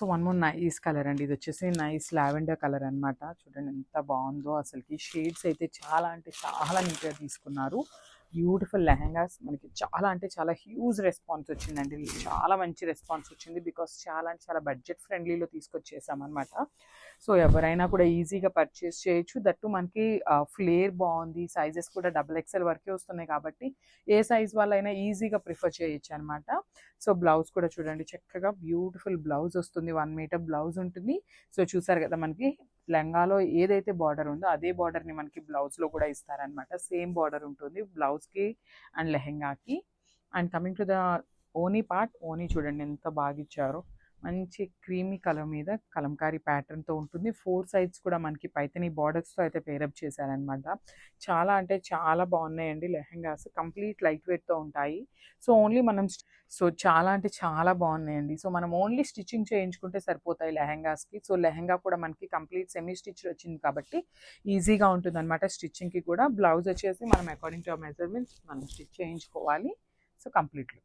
So one more nice colour అండి. ఇది వచ్చేసి నైస్ లావెండర్ కలర్ అనమాట. చూడండి ఎంత బాగుందో అసలుకి. షేడ్స్ అయితే చాలా అంటే చాలా నీట్గా తీసుకున్నారు. బ్యూటిఫుల్ లెహెంగాస్ మనకి చాలా అంటే చాలా హ్యూజ్ రెస్పాన్స్ వచ్చిందండి. చాలా మంచి రెస్పాన్స్ వచ్చింది. బికాస్ చాలా అంటే చాలా బడ్జెట్ ఫ్రెండ్లీలో తీసుకొచ్చేసామన్నమాట. సో ఎవరైనా కూడా ఈజీగా పర్చేస్ చేయొచ్చు. దట్టు మనకి ఫ్లేర్ బాగుంది. సైజెస్ కూడా XXL వరకే వస్తున్నాయి కాబట్టి ఏ సైజ్ వాళ్ళైనా ఈజీగా ప్రిఫర్ చేయొచ్చు అనమాట. సో బ్లౌజ్ కూడా చూడండి చక్కగా బ్యూటిఫుల్ బ్లౌజ్ వస్తుంది. 1 మీటర్ బ్లౌజ్ ఉంటుంది. సో చూసారు కదా మనకి లెహంగాలో ఏదైతే బార్డర్ ఉందో అదే బార్డర్ని మనకి బ్లౌజ్లో కూడా ఇస్తారనమాట. సేమ్ బార్డర్ ఉంటుంది బ్లౌజ్కి అండ్ లెహంగాకి. అండ్ కమింగ్ టు ద ఓనీ పార్ట్, ఓనీ చూడండి ఎంత బాగా ఇచ్చారో. మంచి క్రీమీ కలర్ మీద కలంకారీ ప్యాటర్న్తో ఉంటుంది. 4 సైడ్స్ కూడా మనకి పైతని బార్డర్స్తో అయితే పేరప్ చేశారనమాట. చాలా అంటే చాలా బాగున్నాయండి లెహంగాస్. కంప్లీట్ లైట్ వెయిట్తో ఉంటాయి. సో ఓన్లీ మనం చాలా అంటే చాలా బాగున్నాయండి. సో మనం ఓన్లీ స్టిచ్చింగ్ చేయించుకుంటే సరిపోతాయి లెహంగాస్కి. సో లెహంగా కూడా మనకి కంప్లీట్ సెమీ స్టిచ్ వచ్చింది కాబట్టి ఈజీగా ఉంటుంది అనమాట స్టిచ్చింగ్కి కూడా. బ్లౌజ్ వచ్చేసి మనం అకార్డింగ్ టు మెజర్మెంట్స్ మనం స్టిచ్ చేయించుకోవాలి. So completely